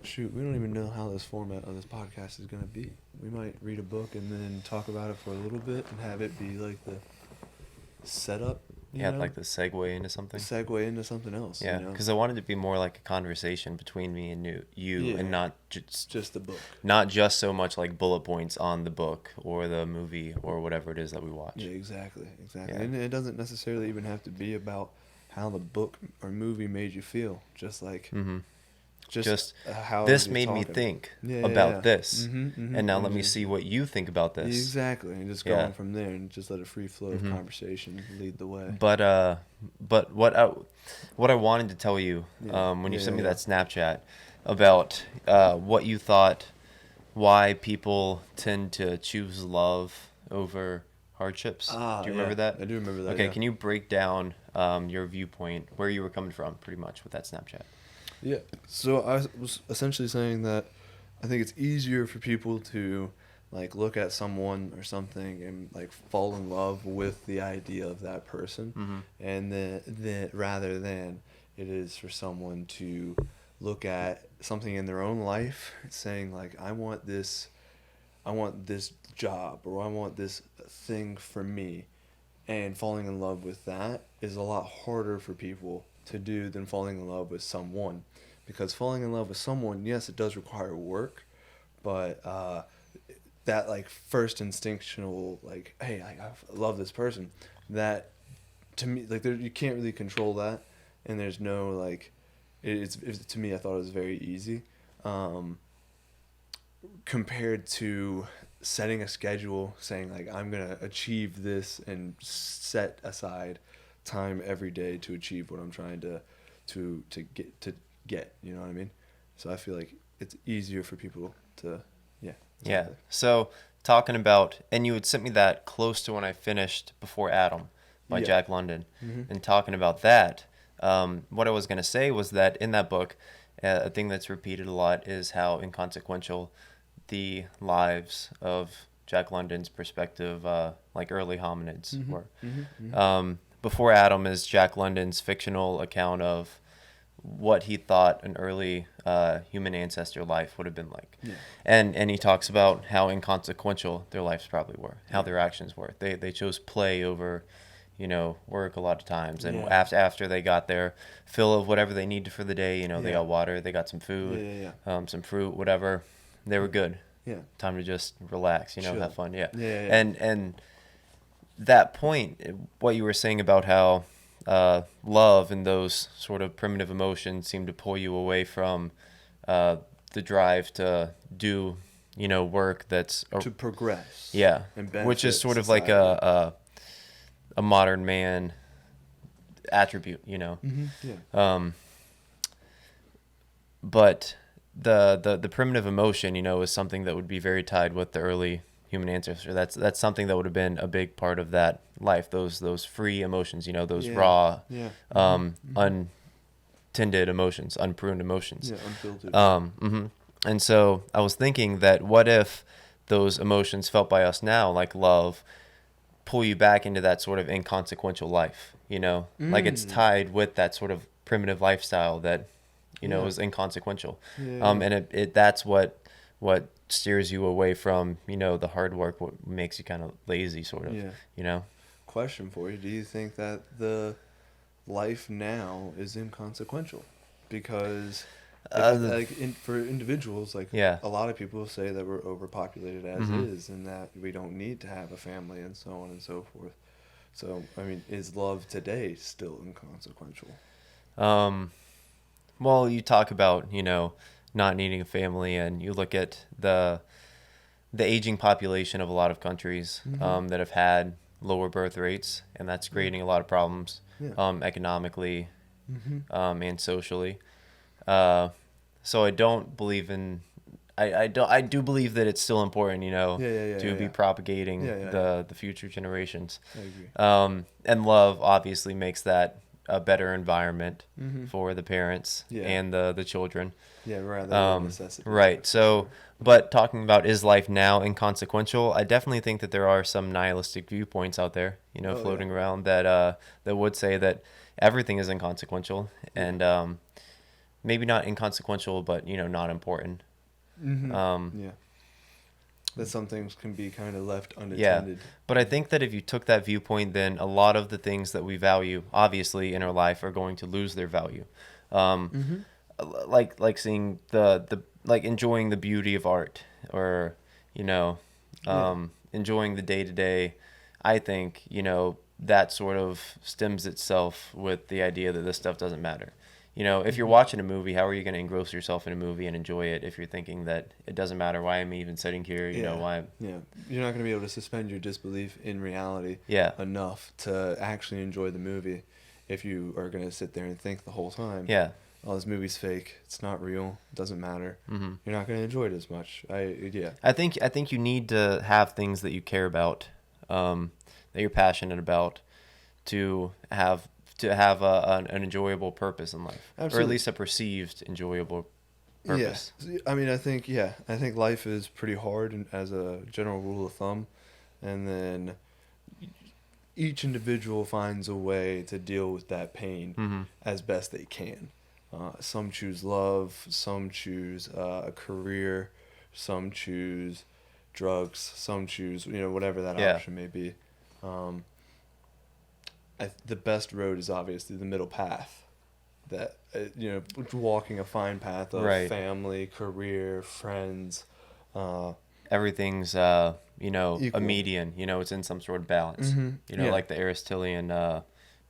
shoot, we don't even know how this format of this podcast is going to be. We might read a book and then talk about it for a little bit and have it be like the setup, Yeah, like the segue into something. segue into something else. Yeah, because I wanted it to be more like a conversation between me and you, and not just the book. Not just so much like bullet points on the book or the movie or whatever it is that we watch. Yeah, exactly. Yeah. And it doesn't necessarily even have to be about how the book or movie made you feel. Just like, just how this made me think about this, and now let me see what you think about this. Exactly, and just going from there and just let a free flow of conversation lead the way. But what I wanted to tell you when you sent me that Snapchat about what you thought, why people tend to choose love over hardships. Do you remember that? I do remember that. Okay, can you break down your viewpoint, where you were coming from, pretty much, with that Snapchat? Yeah. So I was essentially saying that I think it's easier for people to like look at someone or something and like fall in love with the idea of that person, and then rather than it is for someone to look at something in their own life, saying like I want this job or I want this thing for me, and falling in love with that is a lot harder for people to do than falling in love with someone. Because falling in love with someone, yes, it does require work, but that like first instinctual like, hey, I love this person, that to me, like you can't really control that, and there's no like, it's to me I thought it was very easy, compared to setting a schedule, saying like I'm gonna achieve this and set aside time every day to achieve what I'm trying to get, you know what I mean? So I feel like it's easier for people to, exactly. Yeah. So talking about, and you had sent me that close to when I finished Before Adam by Jack London, and talking about that, what I was going to say was that in that book, a thing that's repeated a lot is how inconsequential the lives of Jack London's perspective, like early hominids were. Before Adam is Jack London's fictional account of what he thought an early human ancestor life would have been like. And he talks about how inconsequential their lives probably were, how their actions were. They chose play over, work a lot of times. And after they got their fill of whatever they needed for the day, they got water, they got some food, some fruit, whatever, they were good. Time to just relax, Chill. have fun. And that point, what you were saying about how love and those sort of primitive emotions seem to pull you away from the drive to do, work that's to progress. And which is sort of like a modern man attribute, But the primitive emotion, is something that would be very tied with the early human ancestor. That's something that would have been a big part of that life. Those free emotions, those raw, untended emotions, unpruned emotions. Unfiltered. And so I was thinking that what if those emotions felt by us now, like love, pull you back into that sort of inconsequential life, like it's tied with that sort of primitive lifestyle that, is inconsequential. And it that's what steers you away from, the hard work, what makes you kind of lazy, sort of, Question for you: do you think that the life now is inconsequential? Because for individuals, a lot of people say that we're overpopulated as is, and that we don't need to have a family, and so on and so forth. So, I mean, is love today still inconsequential? Well, you talk about, not needing a family, and you look at the aging population of a lot of countries that have had lower birth rates, and that's creating a lot of problems economically and socially. So I don't believe in. I do believe that it's still important, to be propagating the future generations. I agree. And love obviously makes that a better environment for the parents and the children. Yeah, rather necessity. Right. So, but talking about is life now inconsequential, I definitely think that there are some nihilistic viewpoints out there, floating around that would say that everything is inconsequential, and maybe not inconsequential, but not important. Yeah. That some things can be kind of left Yeah, unattended. but I think that if you took that viewpoint, then a lot of the things that we value, obviously, in our life are going to lose their value. Um, Mm-hmm. like seeing the like enjoying the beauty of art, or you know, Yeah. enjoying the day to day. I think that sort of stems itself with the idea that this stuff doesn't matter. If you're Mm-hmm. watching a movie, how are you going to engross yourself in a movie and enjoy it if you're thinking that it doesn't matter why I'm even sitting here? Yeah. Why? Yeah. You're not going to be able to suspend your disbelief in reality Yeah. enough to actually enjoy the movie if you are going to sit there and think the whole time, Yeah. oh, this movie's fake. It's not real. It doesn't matter. Hmm. You're not going to enjoy it as much. Yeah. I think you need to have things that you care about, that you're passionate about, to have an enjoyable purpose in life, or at Absolutely. least a perceived enjoyable Yeah. purpose. I mean, I think life is pretty hard as a general rule of thumb, and then each individual finds a way to deal with that pain Hmm. as best they can. Some choose love, some choose a career, some choose drugs, some choose whatever that Yeah. option may be. Um, the best road is obviously the middle path. That walking a fine path of Right. family, career, friends, uh, Everything's a equal. median. It's in some sort of balance. Mm-hmm. Yeah. Like the Aristotelian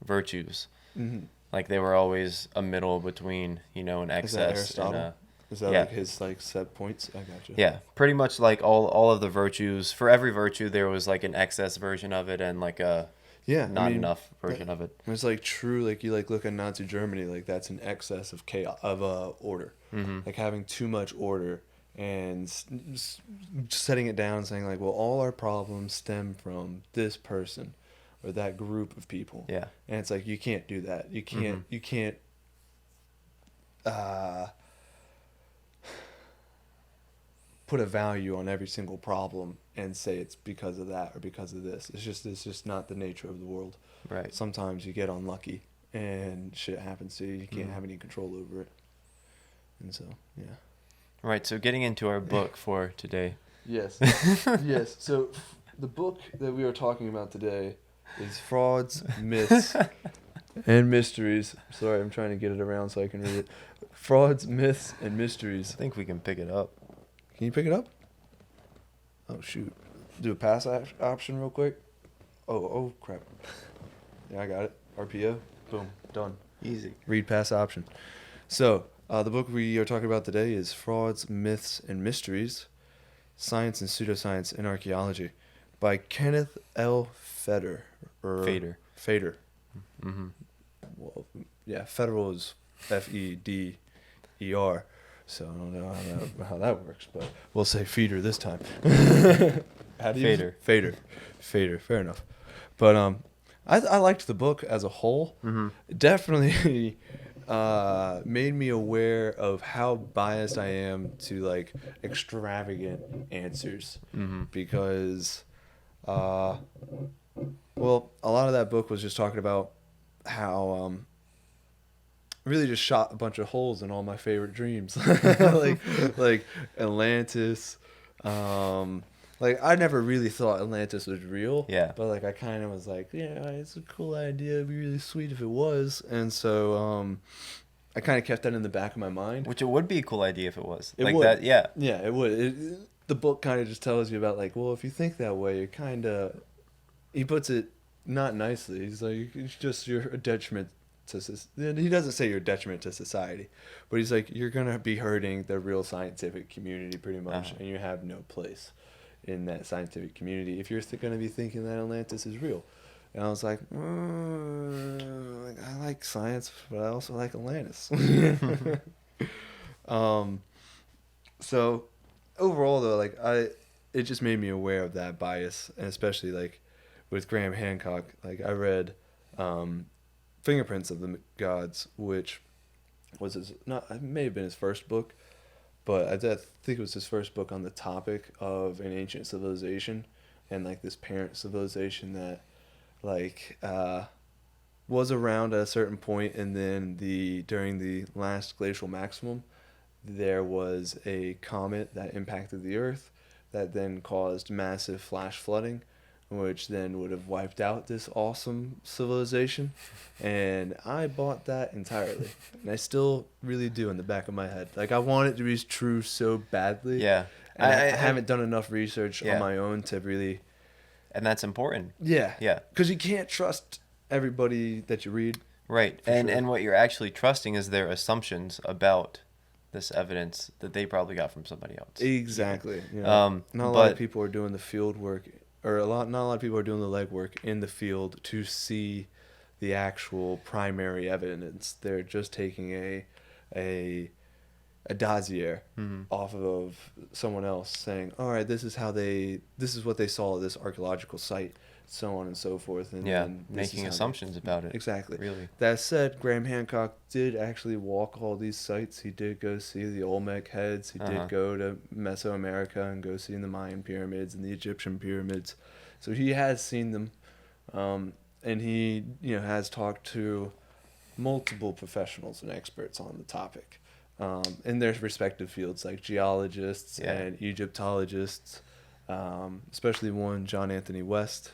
virtues. Mm-hmm. Like they were always a middle between an Is that excess and Aristotle? Is that yeah. like his set points? I gotcha. Yeah, pretty much like all of the virtues. For every virtue, there was like an excess version of it and like a Yeah, I not mean, enough version of it. it's like true. Like you look at Nazi Germany, like that's an excess of chaos of order, Hmm. like having too much order and setting it down, and saying like, well, all our problems stem from this person or that group of people. Yeah. And it's like you can't do that. You can't. Mhm. You can't. Uh, Put a value on every single problem and say it's because of that or because of this. It's just not the nature of the world. Right. Sometimes you get unlucky and shit happens to you. You can't Mhm. have any control over it. And so, yeah. Right. So getting into our book for today. Yes. Yes. So the book that we are talking about today is Frauds, Myths, and Mysteries. Sorry, I'm trying to get it around so I can read it. Frauds, Myths, and Mysteries. I think we can pick it up. Can you pick it up? Oh, shoot. Do a pass option real quick. Oh, crap. Yeah, I got it. RPO. Boom. Done. Easy. Read pass option. So, the book we are talking about today is Frauds, Myths, and Mysteries, Science and Pseudoscience in Archaeology by Kenneth L. Feder. Feder. Feder. Mm-hmm. Well, yeah, Federal is Feder. So I don't know how that works, but we'll say feeder this time. How do you Feder. Fader. Fair enough. But I liked the book as a whole. Mm-hmm. It definitely made me aware of how biased I am to like extravagant answers, Mm-hmm. because well, a lot of that book was just talking about how really just shot a bunch of holes in all my favorite dreams, like Atlantis. Like I never really thought Atlantis was real. Yeah. But like I kind of was like, yeah, it's a cool idea. It'd be really sweet if it was. And so I kind of kept that in the back of my mind. Which it would be a cool idea if it was. It like would. that. Yeah. Yeah, it would. The book kind of just tells you about like, well, if you think that way, it kind of. He puts it not nicely. He's like, it's just you're a detriment to. He doesn't say you're a detriment to society, but he's like, you're gonna be hurting the real scientific community pretty much, and you have no place in that scientific community if you're going to be thinking that Atlantis is real. And I was like, I like science, but I also like Atlantis. So overall though, like it just made me aware of that bias, and especially like with Graham Hancock, like I read Fingerprints of the Gods, which was it may have been his first book, but I think it was his first book on the topic of an ancient civilization and like this parent civilization that like was around at a certain point, and then during the last glacial maximum, there was a comet that impacted the Earth, that then caused massive flash flooding, which then would have wiped out this awesome civilization. And I bought that entirely, and I still really do in the back of my head. Like, I want it to be true so badly. Yeah. And I haven't done enough research on Yeah. my own to really. And that's important. Yeah. Yeah. Because you can't trust everybody that you read. Right. For And sure. and what you're actually trusting is their assumptions about this evidence that they probably got from somebody else. Exactly. You know, not a lot but of people are doing the field work, or not a lot of people are doing the legwork in the field to see the actual primary evidence. They're just taking a dossier off of someone else, saying, "All right, this is what they saw at this archaeological site, so on and so forth." And yeah, then this is making how they- assumptions about it. Exactly. Really. That said, Graham Hancock did actually walk all these sites. He did go see the Olmec heads. He did go to Mesoamerica and go see the Mayan pyramids and the Egyptian pyramids. So he has seen them, and he has talked to multiple professionals and experts on the topic, in their respective fields, like geologists and Egyptologists, especially one, John Anthony West.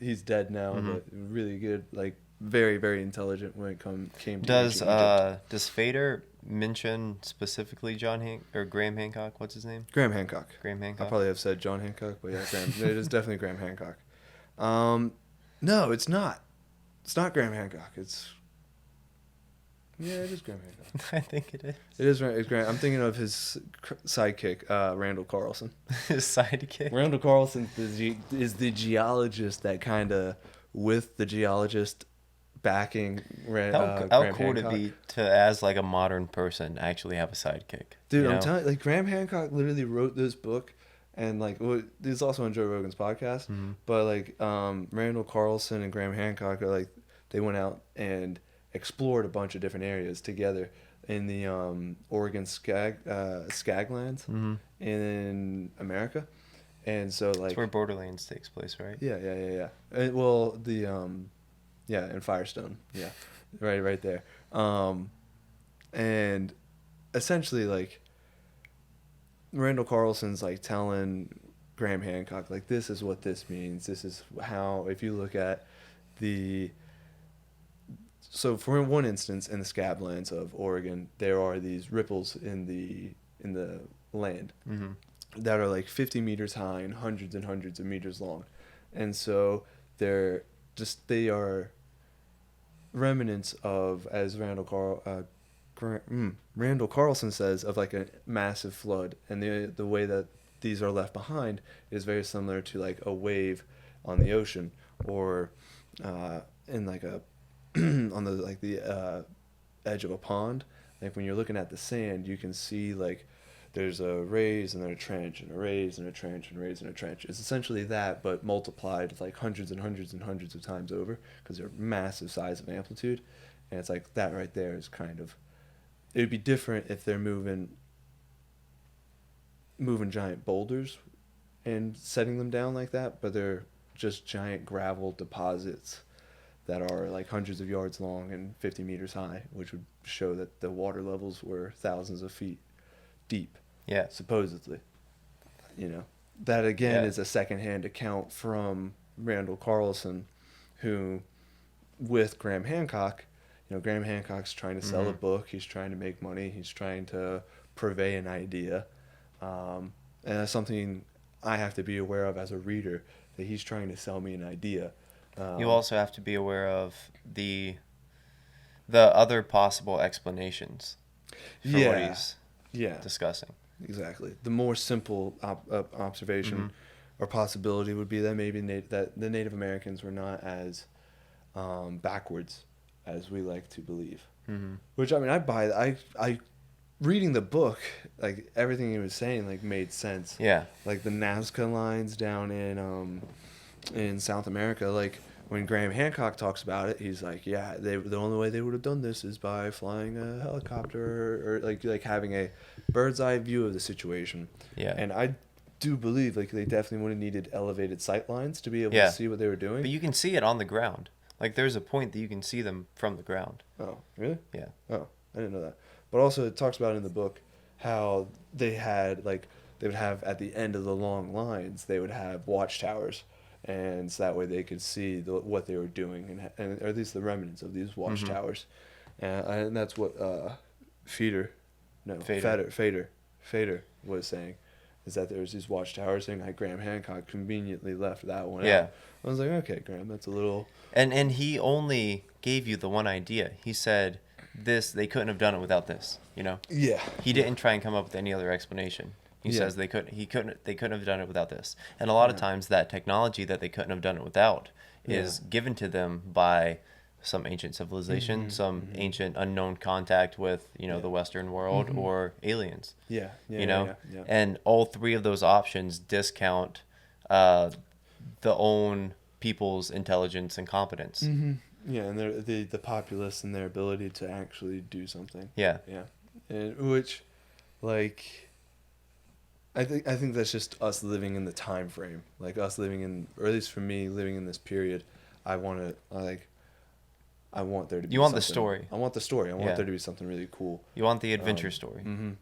He's dead now, but really good, like very, very intelligent when it came to Does ancient Egypt. does Feder mention specifically Graham Hancock? What's his name? Graham Hancock. Graham I Hancock. probably have said John Hancock, but yeah, it is definitely Graham Hancock. No, it's not. It's not Graham Hancock. It is Graham Hancock. I think it is. It's Graham. I'm thinking of his sidekick, Randall Carlson. His sidekick. Randall Carlson is the geologist that kind of, with the geologist backing How Graham cool would it Hancock. be to, as like a modern person, actually have a sidekick? Dude, you I'm know? telling you, like, Graham Hancock literally wrote this book, and like, this is also on Joe Rogan's podcast, but like, Randall Carlson and Graham Hancock are like, they went out and explored a bunch of different areas together in the Oregon Skaglands in America, and so like That's where Borderlands takes place, right? yeah. And, well, the in Firestone, yeah, right there, and essentially like Randall Carlson's like telling Graham Hancock, like, this is what this means. This is how, if you look at so for one instance, in the scablands of Oregon, there are these ripples in the land that are like 50 meters high and hundreds of meters long, and so they are remnants of, as Randall Carlson says, of like a massive flood, and the way that these are left behind is very similar to like a wave on the ocean, or in like a on the edge of a pond. Like, when you're looking at the sand, you can see like there's a raise and then a trench and a raise and a trench and a raise and a trench. It's essentially that, but multiplied like hundreds and hundreds and hundreds of times over, because they're massive size of amplitude. And it's like that right there is kind of, it would be different if they're moving giant boulders and setting them down like that, but they're just giant gravel deposits that are like hundreds of yards long and 50 meters high, which would show that the water levels were thousands of feet deep. Yeah. Supposedly. That again is a secondhand account from Randall Carlson, who, with Graham Hancock, Graham Hancock's trying to sell a book, he's trying to make money, he's trying to purvey an idea. And that's something I have to be aware of as a reader, that he's trying to sell me an idea. You also have to be aware of the other possible explanations for what he's discussing. Exactly. The more simple observation or possibility would be that maybe that the Native Americans were not as backwards as we like to believe. Which, I mean, I buy that. I reading the book, like, everything he was saying like made sense. Yeah. Like the Nazca lines down in South America, like when Graham Hancock talks about it, he's like, yeah, the only way they would have done this is by flying a helicopter, or like having a bird's eye view of the situation. Yeah. And I do believe like they definitely would have needed elevated sight lines to be able to see what they were doing. But you can see it on the ground. Like there's a point that you can see them from the ground. Oh, really? Yeah. Oh, I didn't know that. But also, it talks about in the book how they had they would have at the end of the long lines, they would have watchtowers, and so that way they could see what they were doing, and or at least the remnants of these Mm-hmm. watchtowers, and that's what Feder, no Fader. Fader was saying, is that there was these watchtowers, and Graham Hancock conveniently left that one Yeah. out. I was like, okay, Graham, that's a little. And he only gave you the one idea. He said this they couldn't have done it without this, you know? Yeah. He didn't try and come up with any other explanation. He Yeah. says they couldn't have done it without this. And a lot of Yeah. times that technology that they couldn't have done it without is given to them by some ancient civilization, Mhm, some mhm. ancient unknown contact with, Yeah. the Western world Mhm. or aliens. Yeah. Yeah. You know? Yeah. Yeah. And all three of those options discount uh, the own people's intelligence and competence. Mm-hmm. Yeah, and the populace and their ability to actually do something. Yeah. Yeah, and which, like, I think that's just us living in the time frame, like us living in, or at least for me, living in this period. I want to I want there to be. You want the something- story. I want the story. I want Yeah. there to be something really cool. You want the adventure story. Mm-hmm.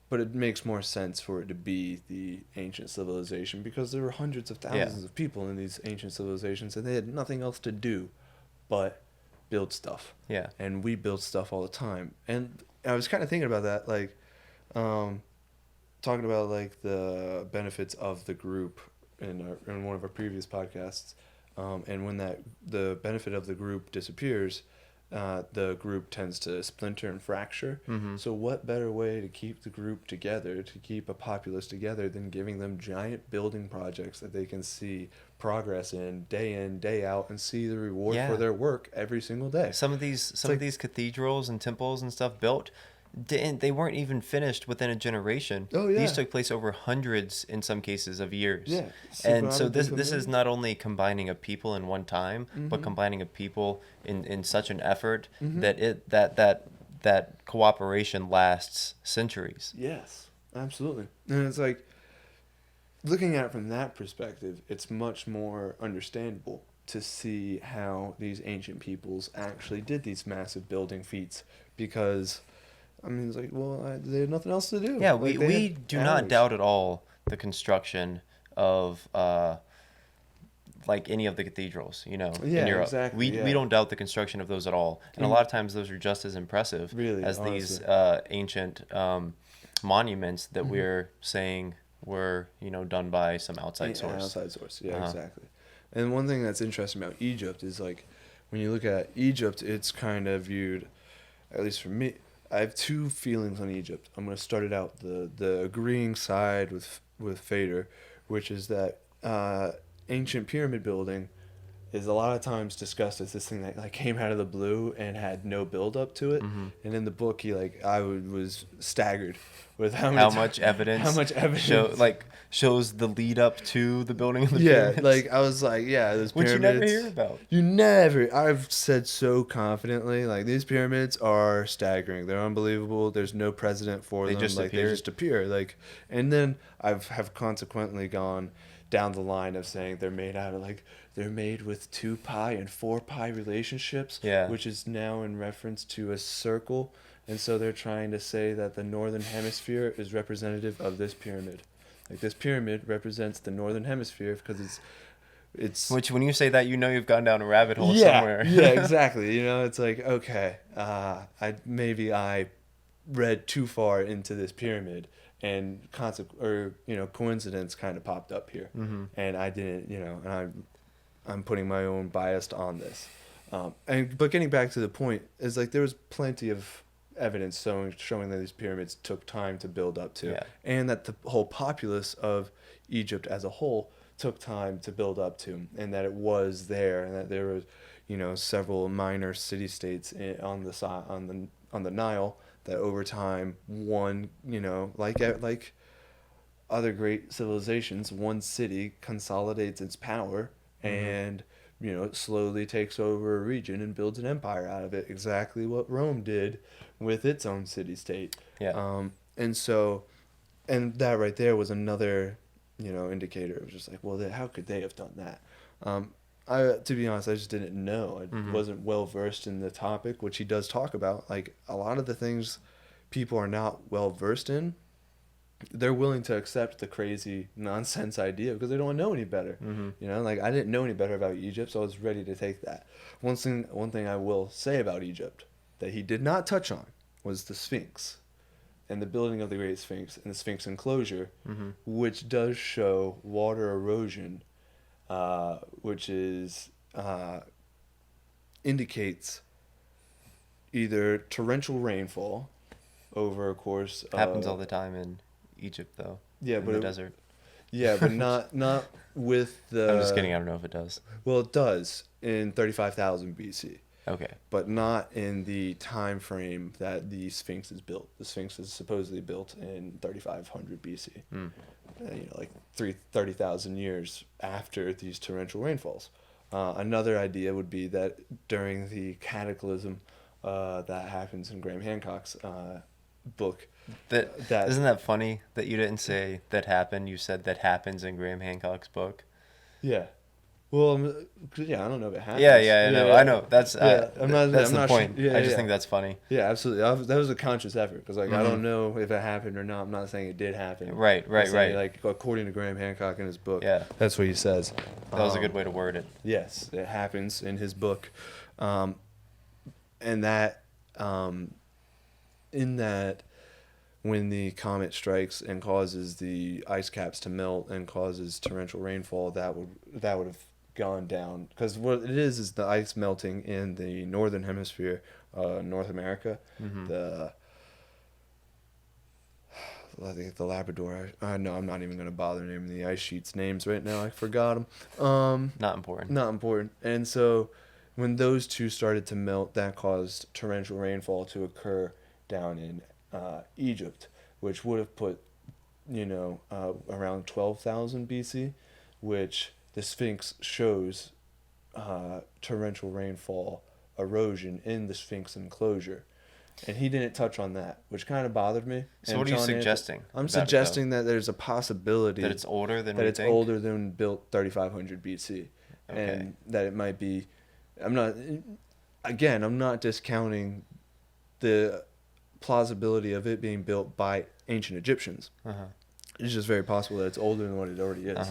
But it makes more sense for it to be the ancient civilization because there were hundreds of thousands of people in these ancient civilizations and they had nothing else to do but build stuff. Yeah. And we build stuff all the time. And I was kind of thinking about that, like, talking about like the benefits of the group in one of our previous podcasts. And when the benefit of the group disappears, the group tends to splinter and fracture. Mm-hmm. So what better way to keep the group together, to keep a populace together, than giving them giant building projects that they can see progress in, day out, and see the reward Yeah. for their work every single day. Some of these cathedrals and temples and stuff built, they weren't even finished within a generation. Oh, yeah. These took place over hundreds, in some cases, of years. Yeah. And so Super this is not only combining a people in one time, but Mhm. combining a people in such an effort Mhm. that cooperation lasts centuries. Yes, absolutely. And it's like, looking at it from that perspective, it's much more understandable to see how these ancient peoples actually did these massive building feats because, I mean, it's like, well, they had nothing else to do. Yeah, Like, we they had do not hours. doubt at all the construction of like any of the cathedrals, Yeah, in Europe. exactly, We yeah. don't doubt the construction of those at all. And a lot of times those are just as impressive Really, as these honestly. ancient monuments that Mhm. we're saying were, done by some outside Yeah, source. outside source. Yeah, Uh-huh. exactly. And one thing that's interesting about Egypt is, like, when you look at Egypt, it's kind of viewed, at least for me, I have two feelings on Egypt. I'm going to start it out the agreeing side with Fader, which is that ancient pyramid building is a lot of times discussed as this thing that like came out of the blue and had no build up to it. Mhm. And in the book, was staggered with How much evidence? how much evidence shows the lead up to the building of the yeah, pyramids? like I was like, yeah, those Which pyramids. you never hear about. You never. I've said so confidently, like, these pyramids are staggering. They're unbelievable. There's no precedent for They them. just Like, they appeared. just appear. Like, and then have consequently gone down the line of saying they're made with 2 pi and 4 pi relationships, Yeah. which is now in reference to a circle. And so they're trying to say that the northern hemisphere is representative of this pyramid. Like, this pyramid represents the northern hemisphere because it's Which, when you say that, you've gone down a rabbit hole yeah, somewhere. yeah, exactly. It's like, okay, I read too far into this pyramid, and coincidence kind of popped up here, Mm-hmm. and I didn't, and I'm putting my own bias on this, but getting back to the point is, like, there was plenty of evidence showing that these pyramids took time to build up to, Yeah. and that the whole populace of Egypt as a whole took time to build up to, and that it was there, and that there was, several minor city-states on the Nile that over time, one, like other great civilizations, one city consolidates its power and slowly takes over a region and builds an empire out of it, exactly what Rome did with its own city-state. Yeah. And that right there was another indicator of just like, well, how could they have done that? To be honest, I just didn't know. I wasn't well versed in the topic, which he does talk about. Like a lot of the things people are not well versed in, they're willing to accept the crazy nonsense idea because they don't know any better. You know, like I didn't know any better about Egypt, so I was ready to take that. One thing I will say about Egypt that he did not touch on was the Sphinx and the building of the Great Sphinx and the Sphinx enclosure, which does show water erosion, which is indicates either torrential rainfall over a course Happens all the time in Egypt, though. Yeah, in the desert. Yeah, but not with the. I'm just kidding. I don't know if it does. Well, it does in 35,000 BC. Okay. But not in the time frame that the Sphinx is built. The Sphinx is supposedly built in 3500 BC. Like 30,000 years after these torrential rainfalls. Another idea would be that during the cataclysm that happens in Graham Hancock's book. That isn't that funny that you didn't say that happened. You said that happens in Graham Hancock's book. Yeah. Well, yeah, I don't know if it happens. Yeah, I know. That's that's I'm the point. Sure. I just think that's funny. Yeah, absolutely. That was a conscious effort because, like, I don't know if it happened or not. I'm not saying it did happen. Right. Like, according to Graham Hancock in his book, Yeah, that's what he says. that was a good way to word it. Yes, it happens in his book, and that, in that, when the comet strikes and causes the ice caps to melt and causes torrential rainfall, that would have gone down because what it is the ice melting in the northern hemisphere, North America, I think the Labrador. No, I'm not even gonna bother naming the ice sheets names right now. I forgot them. Not important. Not important. And so, when those two started to melt, that caused torrential rainfall to occur down in Egypt, which would have put, around 12,000 BC, which the Sphinx shows torrential rainfall erosion in the Sphinx enclosure. And he didn't touch on that, which kind of bothered me. So what are you suggesting? I'm suggesting that there's a possibility that it's older than built 3500 BC, Okay. and that it might be. I'm not discounting the plausibility of it being built by ancient Egyptians. It's just very possible that it's older than what it already is,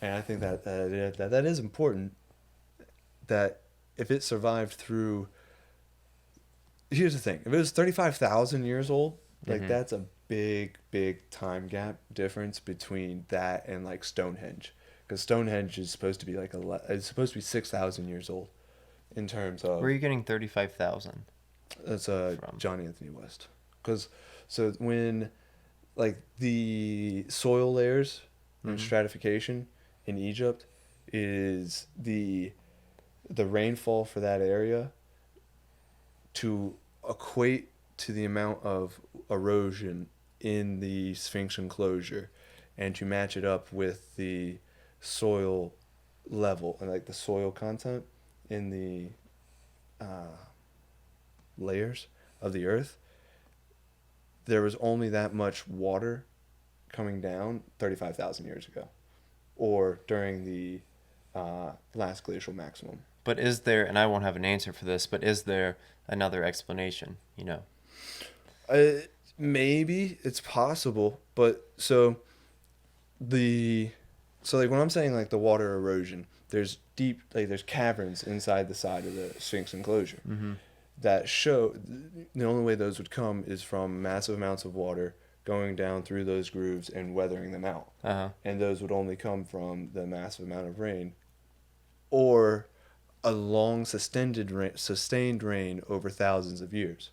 and I think that that is important. That if it survived through. Here's the thing: if it was 35,000 years old, like that's a big time gap difference between that and like Stonehenge, because Stonehenge is supposed to be it's supposed to be 6,000 years old, in terms of. Where are you getting 35,000? That's John Anthony West, because so when, like the soil layers and stratification in Egypt is the rainfall for that area to equate to the amount of erosion in the Sphinx enclosure, and to match it up with the soil level and like the soil content in the layers of the earth, there was only that much water coming down 35,000 years ago, or during the last glacial maximum. But is there, and I won't have an answer for this, but is there another explanation, Maybe it's possible, but so like when I'm saying like the water erosion, there's there's caverns inside the side of the Sphinx enclosure that show the only way those would come is from massive amounts of water going down through those grooves and weathering them out. And those would only come from the massive amount of rain, or a long sustained rain over thousands of years.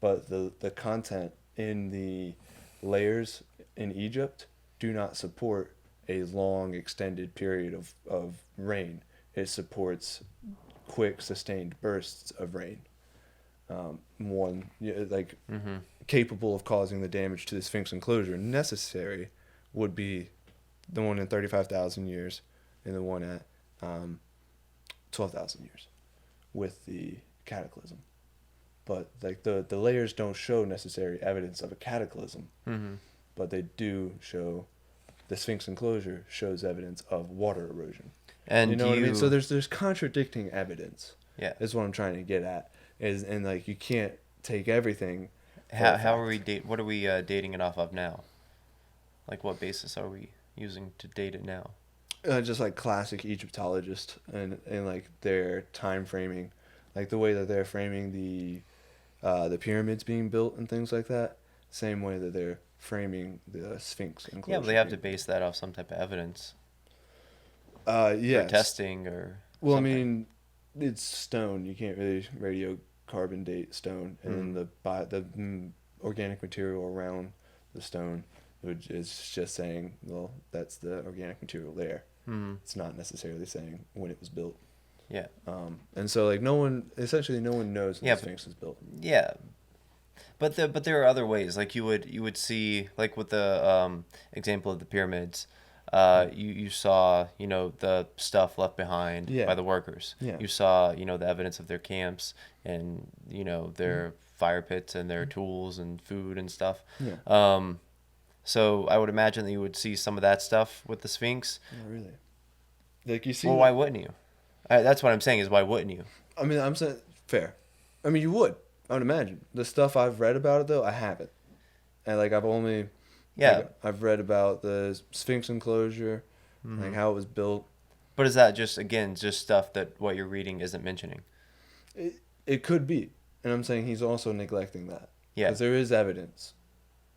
But the content in the layers in Egypt do not support a long extended period of rain. It supports quick sustained bursts of rain. Capable of causing the damage to the Sphinx enclosure necessary would be the one in 35,000 years and the one at 12,000 years with the cataclysm. But like the layers don't show necessary evidence of a cataclysm, but they do show the Sphinx enclosure shows evidence of water erosion. And You know do what I mean? So you, there's contradicting evidence. yeah. Is what I'm trying to get at. Is and like you can't take everything for a How are we fact. date? What are we dating it off of now? Like, what basis are we using to date it now? Just like classic Egyptologist and like their time framing, like the way that they're framing the pyramids being built and things like that. Same way that they're framing the Sphinx Yeah, but enclosure they have to being built. base that off some type of evidence or Yes. testing or Well, I something. mean, it's stone. You can't really radiocarbon date stone, and then Mm. the organic material around the stone, which is just saying, well, that's the organic material there. Mm. It's not necessarily saying when it was built. Yeah. And so like essentially no one knows when Yeah. the Sphinx was built. Yeah. But there are other ways. Like you would see, like with the example of the pyramids, you saw, the stuff left behind Yeah, by the workers. yeah, You saw, the evidence of their camps and, their fire pits and their tools and food and stuff. yeah. So I would imagine that you would see some of that stuff with the Sphinx. Not really. Like you see Well, why that. wouldn't you? That's what I'm saying is why wouldn't you? I mean, I'm saying fair. I mean, you would. I would imagine the stuff I've read about it though. I haven't, and like I've only Yeah. I've read about the Sphinx enclosure, like Hmm. how it was built. But is that just, again, just stuff that what you're reading isn't mentioning? It could be, and I'm saying he's also neglecting that Yeah. because there is evidence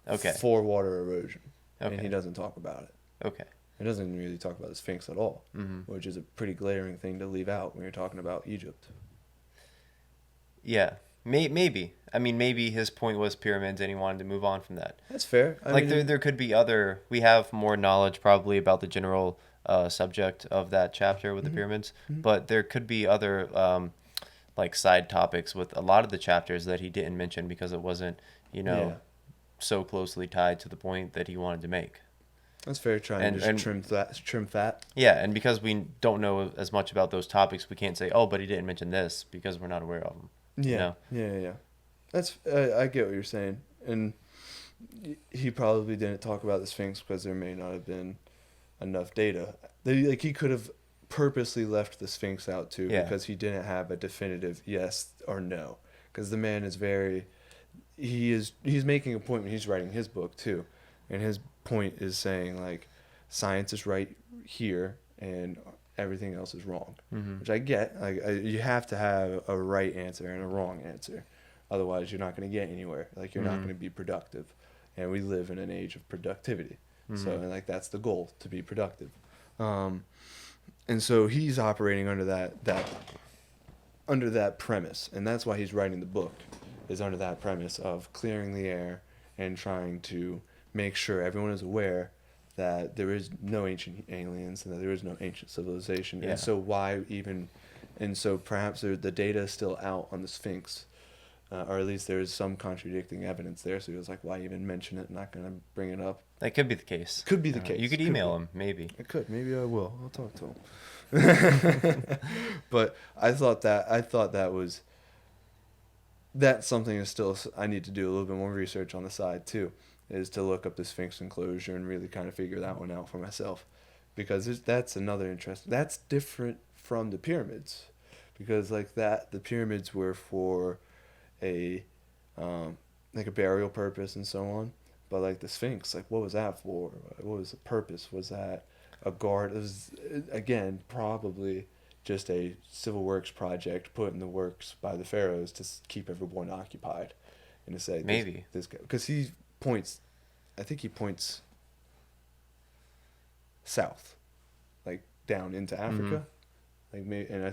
Okay. for water erosion, and he Okay. doesn't talk about it. Okay. He doesn't really talk about the Sphinx at all, Hmm. which is a pretty glaring thing to leave out when you're talking about Egypt. Yeah. Maybe. I mean, maybe his point was pyramids and he wanted to move on from that. That's fair. I Like, mean, there could be other. We have more knowledge probably about the general subject of that chapter with the pyramids, mhm. but there could be other like side topics with a lot of the chapters that he didn't mention because it wasn't, Yeah, so closely tied to the point that he wanted to make. that's fair. Trying And to just and trim fat. yeah, and because we don't know as much about those topics, we can't say, oh, but he didn't mention this because we're not aware of them. You Yeah, know? yeah. That's I get what you're saying, and he probably didn't talk about the Sphinx because there may not have been enough data. Like he could have purposely left the Sphinx out too Yeah. because he didn't have a definitive yes or no. Because the man is very, he's making a point when he's writing his book too, and his point is saying like, science is right here and everything else is wrong, Hmm. which I get. Like you have to have a right answer and a wrong answer, otherwise you're not going to get anywhere. Like you're not Hmm. going to be productive, and we live in an age of productivity. So Hmm. and like that's the goal, to be productive. Um, and so he's operating under that premise, and that's why he's writing the book, is under that premise of clearing the air and trying to make sure everyone is aware that there is no ancient aliens and that there is no ancient civilization. Yeah. And so perhaps the data is still out on the Sphinx, or at least there's some contradicting evidence there. So he was like, why even mention it? Not going to bring it up. That could be the case. Could be the case. You could Could email be. him, maybe. I could. Maybe I will. I'll talk to him. But that's something is still I need to do a little bit more research on the side too, is to look up the Sphinx enclosure and really kind of figure that one out for myself, because that's another interest. That's different from the pyramids, because like that the pyramids were for a like a burial purpose and so on, but like the Sphinx, like what was that for? What was the purpose? Was that a guard? It was again probably just a civil works project put in the works by the pharaohs to keep everyone occupied, and to say Maybe. this guy, because he points, I think he points south, like down into Africa, like maybe, and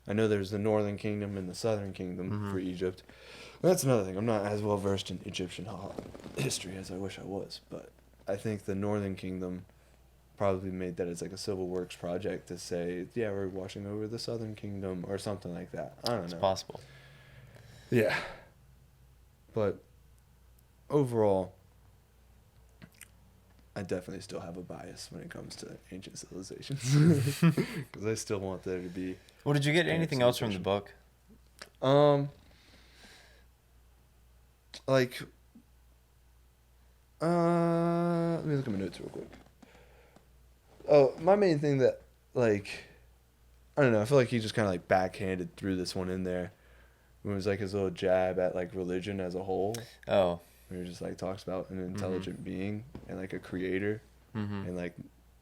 I know there's the Northern Kingdom and the Southern Kingdom for Egypt. That's another thing. I'm not as well versed in Egyptian history as I wish I was, but I think the Northern Kingdom probably made that as like a civil works project to say, yeah, we're watching over the Southern Kingdom or something like that. I don't It's know. possible. Yeah. But overall, I definitely still have a bias when it comes to ancient civilizations, because I still want there to be. Well, did you get anything else from the civilization. book? Like, let me look at my notes real quick. Oh, my main thing that like I don't know. I feel like he just kind of like backhanded threw this one in there. It was like his little jab at like religion as a whole. Oh. Where he just like talks about an intelligent Mm-hmm. being and like a creator, Mm-hmm. and like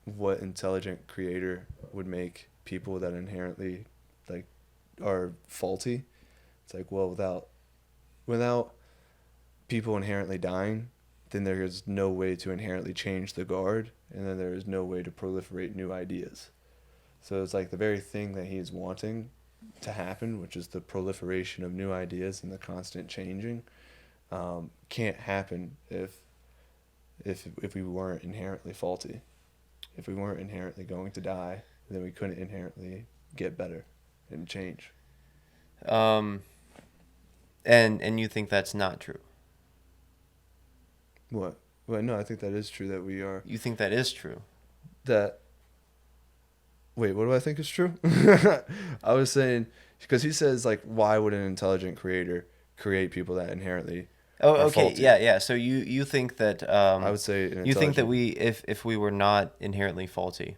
what intelligent creator would make people that inherently like are faulty. It's like, well, without people inherently dying, then there is no way to inherently change the guard, and then there is no way to proliferate new ideas. So it's like the very thing that he's wanting to happen, which is the proliferation of new ideas and the constant changing, can't happen if we weren't inherently faulty. If we weren't inherently going to die, then we couldn't inherently get better and change. Um, and you think that's not true? What? Well, no, I think that is true that we are. You think that is true? That. Wait, what do I think is true? I was saying, because he says, like, why would an intelligent creator create people that inherently Oh, are okay, faulty? yeah. So you think that I would say an you think that intelligent. if we were not inherently faulty,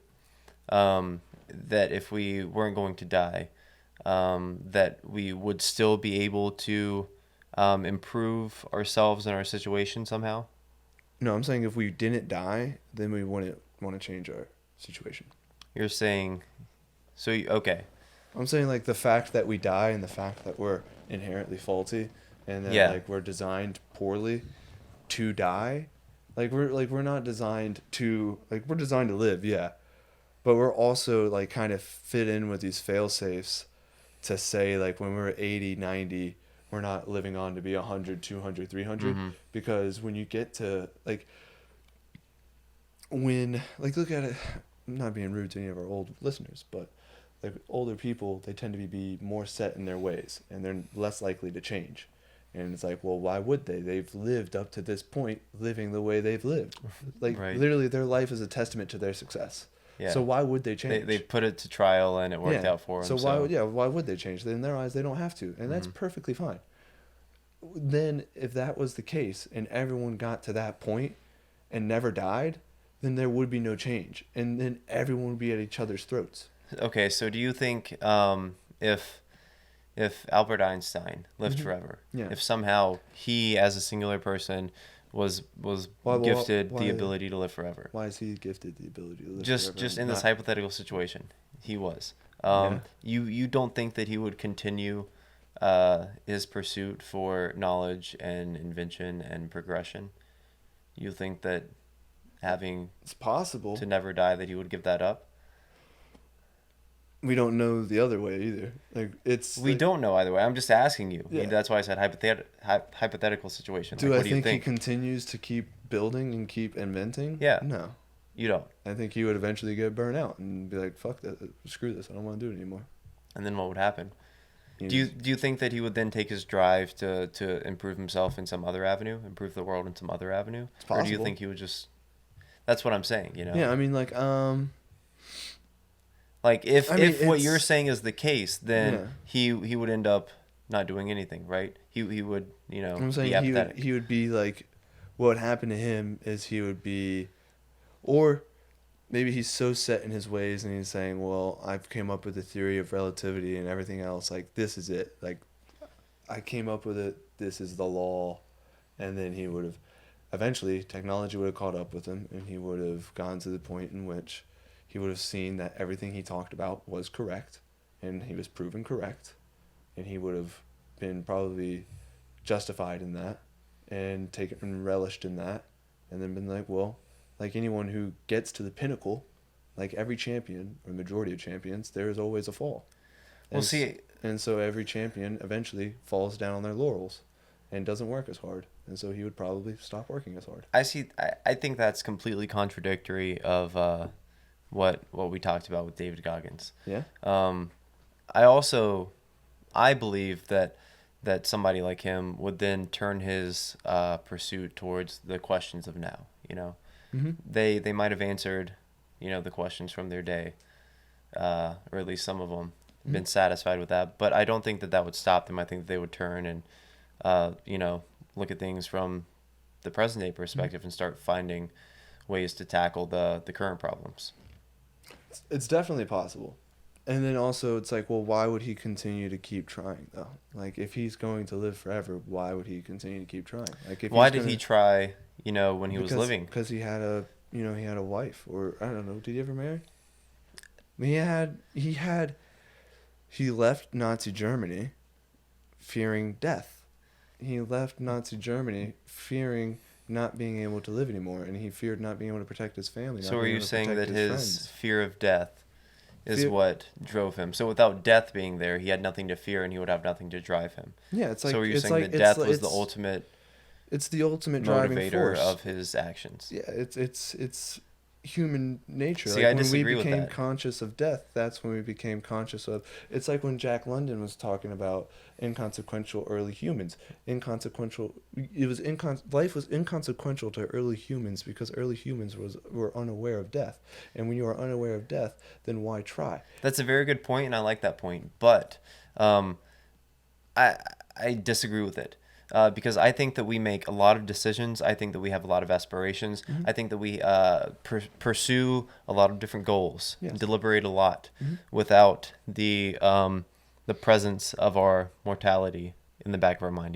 that if we weren't going to die, that we would still be able to improve ourselves and our situation somehow? No, I'm saying if we didn't die, then we wouldn't want to change our situation. You're saying, so okay, I'm saying like the fact that we die and the fact that we're inherently faulty and that yeah, like we're designed poorly to die. We're not designed to like we're designed to live, yeah. But we're also like kind of fit in with these fail safes to say like when we're 80, 90, we're not living on to be 100, 200, 300 mm-hmm, because when you get to like when like look at it, I'm not being rude to any of our old listeners, but like older people, they tend to be more set in their ways and they're less likely to change. And it's like, well, why would they? They've lived up to this point living the way they've lived. Like right, literally their life is a testament to their success. yeah. So why would they change? They put it to trial and it worked Yeah. out for them. So why would they change? In their eyes they don't have to. And that's Mhm. perfectly fine. Then if that was the case and everyone got to that point and never died, then there would be no change. And then everyone would be at each other's throats. Okay, so do you think if Albert Einstein lived Mhm. forever, Yeah. if somehow he as a singular person was gifted the ability to live forever, Why is he gifted the ability to live just forever? in this hypothetical situation, he was. Yeah. You don't think that he would continue his pursuit for knowledge and invention and progression? You think that having It's possible. to never die, that he would give that up? We don't know the other way either. Like it's. We like, don't know either way. I'm just asking you. Yeah. That's why I said hypothetical situation. Do Like, I what do you think he think? continues to keep building and keep inventing? Yeah. No. You don't. I think he would eventually get burnt out and be like, "Fuck that! Screw this! I don't want to do it anymore." And then what would happen? You Do know, you think that he would then take his drive to improve himself in some other avenue, improve the world in some other avenue? It's Or do you possible. think he would just? That's what I'm saying. You know. Yeah, I mean, like, Like if I mean, what it's- you're saying is the case, then Yeah. he would end up not doing anything, right? He would I'm be saying he apathetic. would be like, what would happen to him is he would be, or maybe he's so set in his ways and he's saying, well, I've came up with the theory of relativity and everything else. Like, this is it. Like, I came up with it. This is the law. And then he would have, eventually, technology would have caught up with him and he would have gone to the point in which he would have seen that everything he talked about was correct and he was proven correct. And he would have been probably justified in that and taken and relished in that and then been like, well, like anyone who gets to the pinnacle, like every champion or majority of champions, there is always a fall. Well, see, And so every champion eventually falls down on their laurels and doesn't work as hard. And so he would probably stop working as hard. I think that's completely contradictory of what we talked about with David Goggins. Yeah? I believe that somebody like him would then turn his pursuit towards the questions of now. You know, Mm-hmm. they might have answered, the questions from their day, or at least some of them, been satisfied with that. But I don't think that would stop them. I think that they would turn and, look at things from the present day perspective and start finding ways to tackle the current problems. It's definitely possible. And then also it's like, well, why would he continue to keep trying though? Like if he's going to live forever, why would he continue to keep trying? Like if Why he's did he gonna, try, when he was because living? because he had a, he had a wife, or I don't know, did he ever marry? He left Nazi Germany fearing death. He left Nazi Germany fearing not being able to live anymore, and he feared not being able to protect his family, So not are being you able to saying protect that his his friends. fear of death is Fear, what drove him? So without death being there, he had nothing to fear and he would have nothing to drive him. yeah, it's So like are you it's saying like that death was the it's ultimate it's the ultimate driving motivator force. of his actions? Yeah, it's human nature. See, Like I when we disagree with became that. conscious of death, that's when we became conscious of. It's like when Jack London was talking about inconsequential early humans. Inconsequential. It was life was inconsequential to early humans because early humans were unaware of death. And when you are unaware of death, then why try? That's a very good point, and I like that point. But um, I I disagree with it because I think that we make a lot of decisions. I think that we have a lot of aspirations. Mm-hmm. I think that we pursue a lot of different goals, Yes. deliberate a lot, Mm-hmm. without the presence of our mortality in the back of our mind.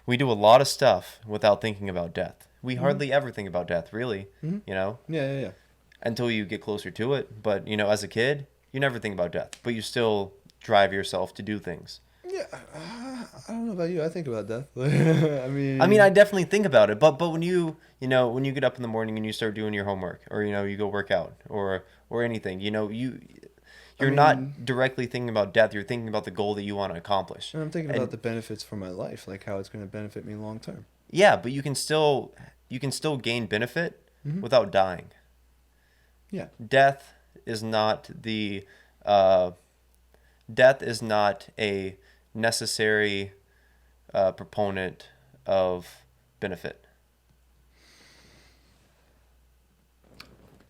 We do a lot of stuff without thinking about death. We Mm-hmm. hardly ever think about death, really. Mm-hmm. You know, Yeah, yeah, yeah. until you get closer to it. But as a kid, you never think about death, but you still drive yourself to do things. Yeah, I don't know about you. I think about death. I mean, I definitely think about it, but when you get up in the morning and you start doing your homework, or you go work out, or anything, I you're mean, not directly thinking about death. You're thinking about the goal that you want to accomplish. and I'm thinking about And the benefits for my life, like how it's going to benefit me long term. yeah, but you can still gain benefit Mm-hmm. without dying. Yeah. Death is not the uh, death is not a necessary proponent of benefit.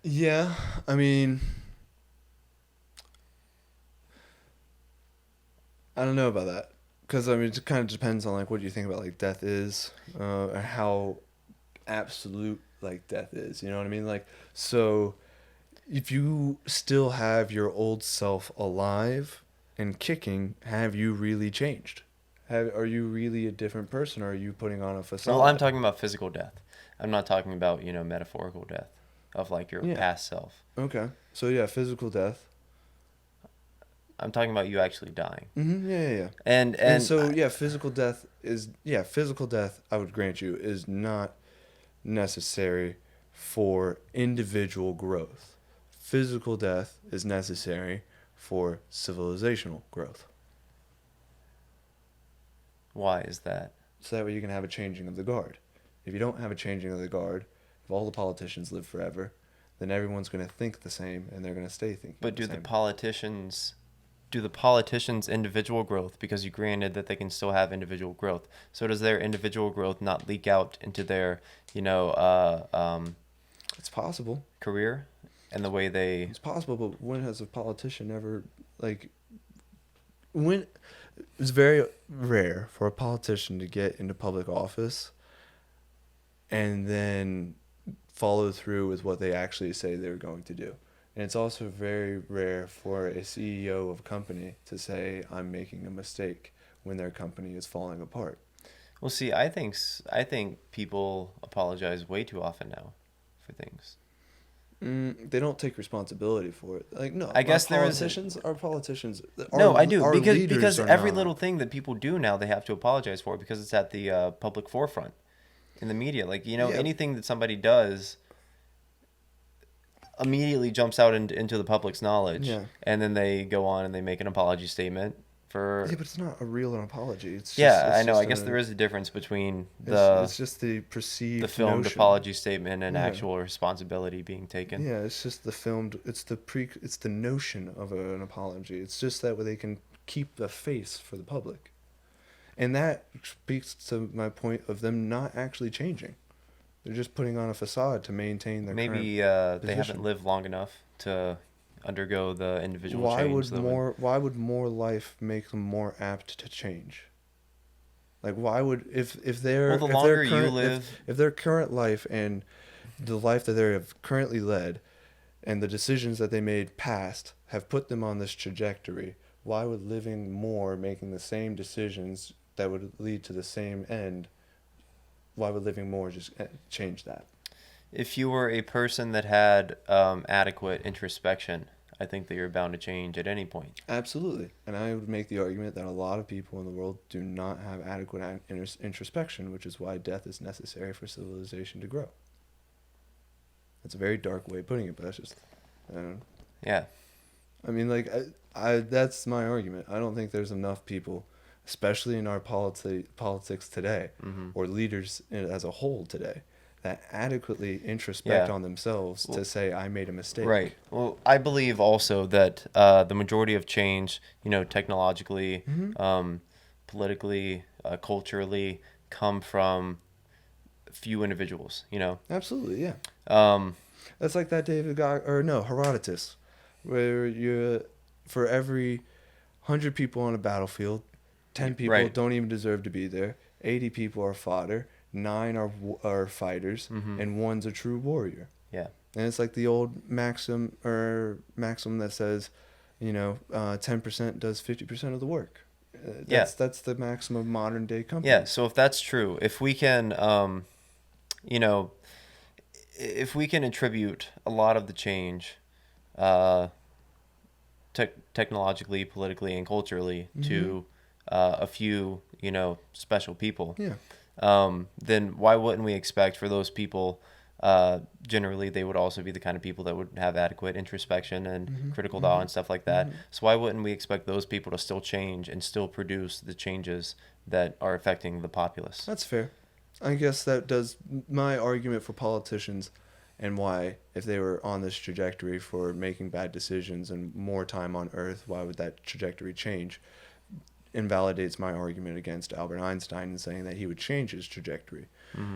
Yeah, I mean, I don't know about that. Because, I mean, it kind of depends on, like, what you think about, like, death is, and how absolute, like, death is. You know what I mean? Like, so, if you still have your old self alive and kicking, have you really changed? Are you really a different person, or are you putting on a Well, I'm facade? talking about physical death. I'm not talking about metaphorical death of like your Yeah. past self. Okay. So, yeah, physical death. I'm talking about you actually dying. Mm-hmm. Yeah, yeah, yeah. And And and so, yeah, physical death, I would grant you, is not necessary for individual growth. Physical death is necessary for civilizational growth. why is that? So that way you can have a changing of the guard. If you don't have a changing of the guard, if all the politicians live forever, then everyone's going to think the same and they're going to stay thinking But the same. do the politicians individual growth, because you granted that they can still have individual growth. So does their individual growth not leak out into their, It's possible. career and the way they It's possible, but when has a politician ever, like, when it's very rare for a politician to get into public office and then follow through with what they actually say they're going to do. And it's also very rare for a CEO of a company to say, I'm making a mistake when their company is falling apart. Well, see, I think people apologize way too often now for things. They don't take responsibility for it. Like, no, I guess there is our politicians, no, I do, our because leaders are every not. little thing that people do now they have to apologize for because it's at the public forefront in the media. Like Yeah, anything that somebody does immediately jumps out into the public's knowledge, yeah. and then they go on and they make an apology statement for. Yeah, but it's not a real apology. Yeah, I know. I guess there is a difference between the It's just the perceived filmed notion. apology statement and Yeah. actual responsibility being taken. Yeah, it's just the filmed. It's the notion of an apology. It's just that way they can keep the face for the public, and that speaks to my point of them not actually changing. They're just putting on a facade to maintain their Maybe current they haven't position. lived long enough to undergo the individual Why change. would that why would more life make them more apt to change? Like why would if they're Well, the if longer their you current live, if their current life and the life that they have currently led and the decisions that they made past have put them on this trajectory, why would living more, making the same decisions that would lead to the same end, why would living more just change that? If you were a person that had adequate introspection, I think that you're bound to change at any point. Absolutely. And I would make the argument that a lot of people in the world do not have adequate introspection, which is why death is necessary for civilization to grow. That's a very dark way of putting it, but that's just, I don't know. Yeah. I mean, like, that's my argument. I don't think there's enough people, especially in our politics today, or leaders as a whole today, that adequately introspect on themselves to say, I made a mistake. Right. Well, I believe also that the majority of change, technologically, politically, culturally, come from few individuals, Absolutely, yeah. Um, That's like that Herodotus, where for every 100 people on a battlefield, 10 people don't even deserve to be there, 80 people are fodder, 9 are fighters, and 1's a true warrior. Yeah. And it's like the old maxim that says, 10% does 50% of the work. That's the maxim of modern day companies. Yeah. So if that's true, if we can, if we can attribute a lot of the change, technologically, politically, and culturally to a few, special people. Yeah. Then why wouldn't we expect for those people, generally they would also be the kind of people that would have adequate introspection and critical thought and stuff like that. So why wouldn't we expect those people to still change and still produce the changes that are affecting the populace? That's fair. I guess that does my argument for politicians, and why, if they were on this trajectory for making bad decisions and more time on Earth, why would that trajectory change? Invalidates my argument against Albert Einstein and saying that he would change his trajectory.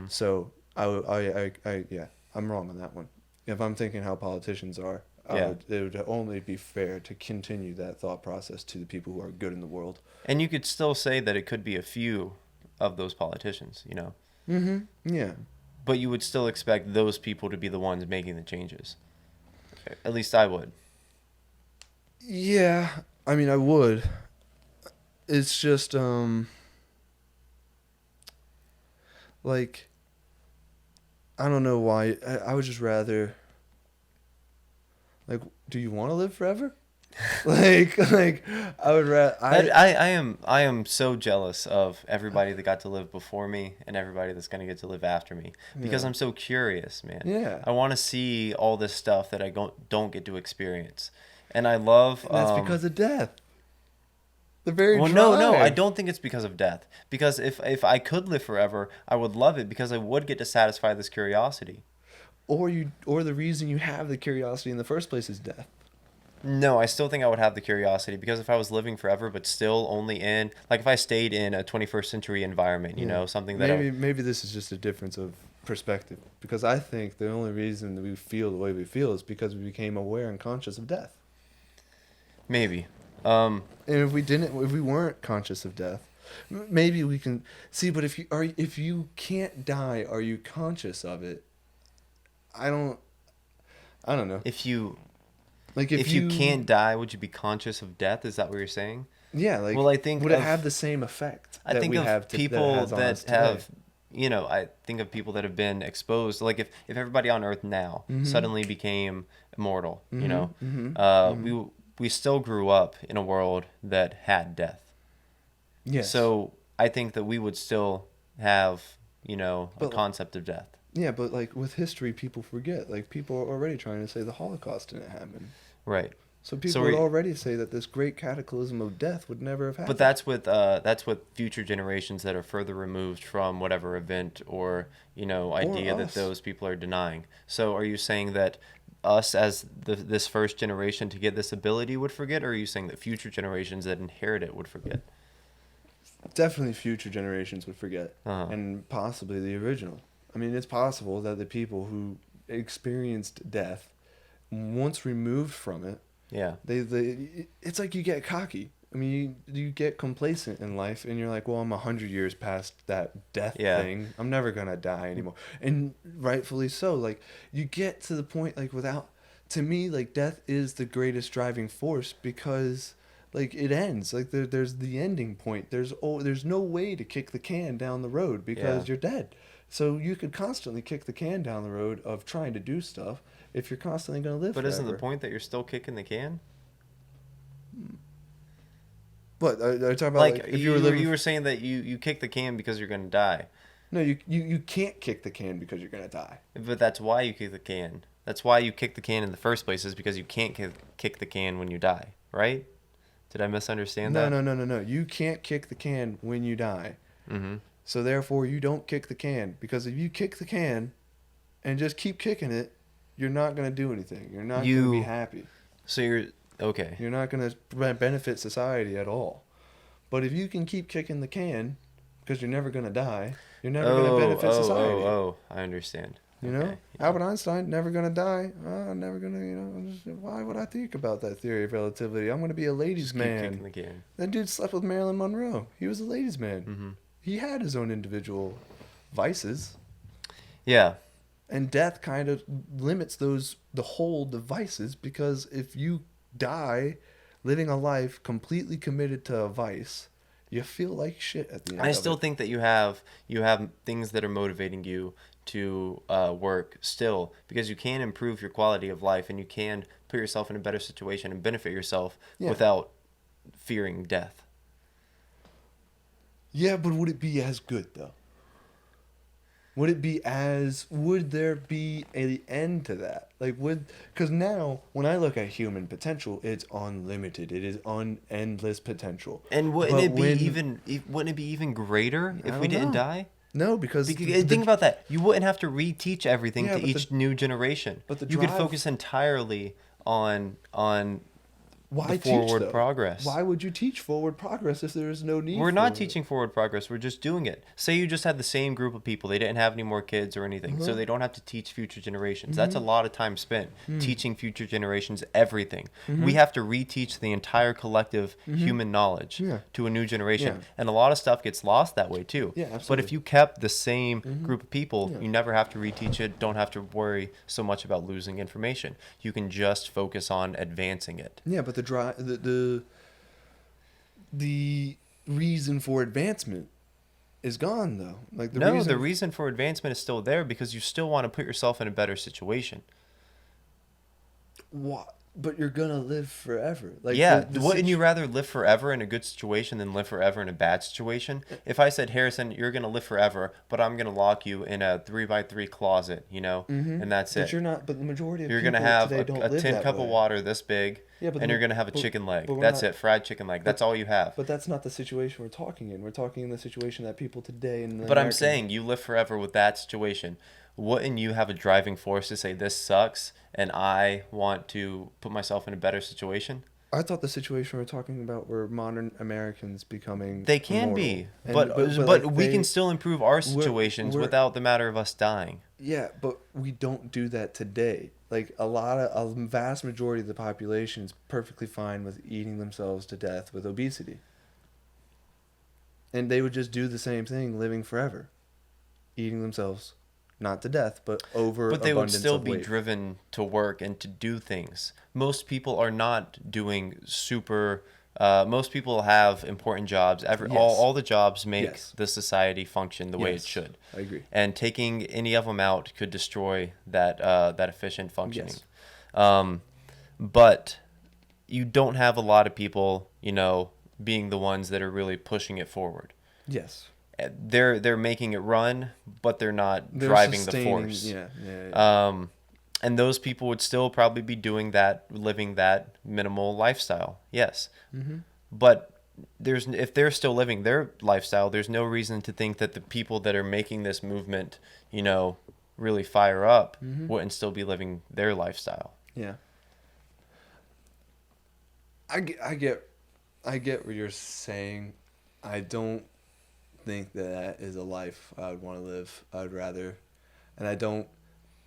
So I'm wrong on that one. If I'm thinking how politicians are, it would only be fair to continue that thought process to the people who are good in the world. And you could still say that it could be a few of those politicians, Yeah. But you would still expect those people to be the ones making the changes. At least I would. Yeah, I mean, I would. It's just, like, I don't know why. I would just rather, like, do you want to live forever? like I would rather. I am so jealous of everybody that got to live before me and everybody that's gonna get to live after me, because I'm so curious, man. Yeah. I want to see all this stuff that I don't get to experience, and I love. And that's because of death. The very drive. No, I don't think it's because of death. Because if I could live forever, I would love it, because I would get to satisfy this curiosity. Or the reason you have the curiosity in the first place is death. No, I still think I would have the curiosity, because if I was living forever, but still only in, like, if I stayed in a 21st century environment, something that maybe this is just a difference of perspective, because I think the only reason that we feel the way we feel is because we became aware and conscious of death. Maybe. And if we weren't conscious of death, maybe we can see. But if you can't die, are you conscious of it? I don't know. If you can't die, would you be conscious of death? Is that what you're saying? Yeah. Like, well, I think would it have the same effect? I think of people that have, I think of people that have been exposed. Like if everybody on Earth now suddenly became immortal, we still grew up in a world that had death. Yes. So I think that we would still have, a concept of death. Yeah, but like with history, people forget. Like people are already trying to say the Holocaust didn't happen. Right. So people would already say that this great cataclysm of death would never have happened. But that's with future generations that are further removed from whatever event or idea that those people are denying. So are you saying that us as this first generation to get this ability would forget, or are you saying that future generations that inherit it would forget? Definitely future generations would forget, and possibly the original. I mean, it's possible that the people who experienced death, once removed from it, it's like you get cocky. I mean, you get complacent in life, and you're like, well, I'm 100 years past that death thing. I'm never gonna die anymore, and rightfully so. Like, you get to the point, like, without to me, like, death is the greatest driving force because, like, it ends. Like, there's the ending point. There's no way to kick the can down the road Yeah. because you're dead. So you could constantly kick the can down the road of trying to do stuff if you're constantly going to live But isn't the forever. point that you're still kicking the can? But I talk about, Like like, if you were living. you were saying that you kick the can because you're gonna die, No, you can't kick the can because you're going to die. but that's why you kick the can. That's why you kick the can in the first place, is because you can't kick the can when you die, right? Did I misunderstand No, that? no, no, no, no. You can't kick the can when you die. Mm-hmm. So therefore, you don't kick the can because if you kick the can and just keep kicking it, you're not going to do anything. You're not going to be You happy. so you're okay. You're not going to benefit society at all. But if you can keep kicking the can because you're never going to die, you're never going to benefit society. I understand. You Okay. know, Yeah. Albert Einstein, never gonna die. Never gonna, why would I think about that theory of relativity? I'm gonna be a ladies' Just keep kicking man. the can. That dude slept with Marilyn Monroe. He was a ladies' man. Mm-hmm. He had his own individual vices, Yeah. and death kind of limits the whole vices because if you die living a life completely committed to a vice, you feel like shit at the end I of still it. think that you have things that are motivating you to work still, because you can improve your quality of life and you can put yourself in a better situation and benefit yourself Yeah. without fearing death. Yeah, but would it be as good though? Would there be an end to that? Like, because now, when I look at human potential, it's unlimited. It is endless potential. And But wouldn't it be even greater I if we don't didn't know. die? No, because Think about that. You wouldn't have to reteach everything Yeah, to but each new generation. but the You could drive- focus entirely on why the teach forward though? progress. Why would you teach forward progress if there is no need? We're not for it? teaching forward progress. We're just doing it. Say you just had the same group of people. They didn't have any more kids or anything. So they don't have to teach future generations. That's a lot of time spent teaching future generations everything. We have to reteach the entire collective human knowledge Yeah. to a new generation. Yeah. And a lot of stuff gets lost that way too. Yeah, But absolutely. if you kept the same group of people, Yeah. you never have to reteach it. Don't have to worry so much about losing information. You can just focus on advancing it. Yeah, but the reason for advancement is gone though. Like The reason for advancement is still there because you still want to put yourself in a better situation. What? But you're gonna live forever. Like Yeah, the wouldn't you situ- rather live forever in a good situation than live forever in a bad situation? If I said, Harrison, you're gonna live forever, but I'm gonna lock you in a 3x3 closet, and that's But it. you're not. But the majority of You're people gonna have today don't a live tin that cup way. of water this big, Yeah, but and the- you're gonna have a but- chicken leg. but we're That's not- it, fried chicken leg. That's all you have. But that's not the situation we're talking in. We're talking in the situation that people today in the But I'm American- saying you live forever with that situation. Wouldn't you have a driving force to say this sucks and I want to put myself in a better situation? I thought the situation we're talking about were modern Americans becoming. They can immortal. be, And- but like, we they- can still improve our situations we're- without the matter of us dying. Yeah, but we don't do that today. Like a vast majority of the population is perfectly fine with eating themselves to death with obesity. And they would just do the same thing, living forever, eating themselves, not to death, but over. But they would abundance still of be weight. driven to work and to do things. Most people are not doing super. Most people have important jobs. Yes. All the jobs make Yes. the society function the way it Yes, should. I agree. And taking any of them out could destroy that efficient functioning. Yes. But you don't have a lot of people, being the ones that are really pushing it forward. Yes. They're making it run, but they're not They're driving the sustaining- force. Yeah. And those people would still probably be doing that, living that minimal lifestyle. Yes. Mm-hmm. But if they're still living their lifestyle, there's no reason to think that the people that are making this movement, really fire up, Mm-hmm. wouldn't still be living their lifestyle. Yeah. I get what you're saying. I don't think that is a life I would want to live. I would rather, and I don't,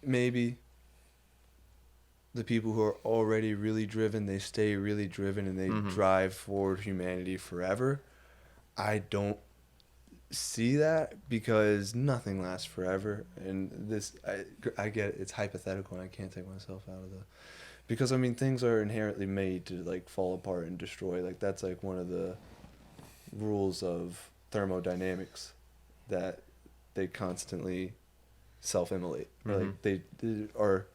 maybe the people who are already really driven, they stay really driven and they drive forward humanity forever. I don't see that because nothing lasts forever. And I get it, it's hypothetical and I can't take myself out of the because I mean things are inherently made to like fall apart and destroy. Like that's like one of the rules of thermodynamics, that they constantly self-immolate, or Mm-hmm. like they are,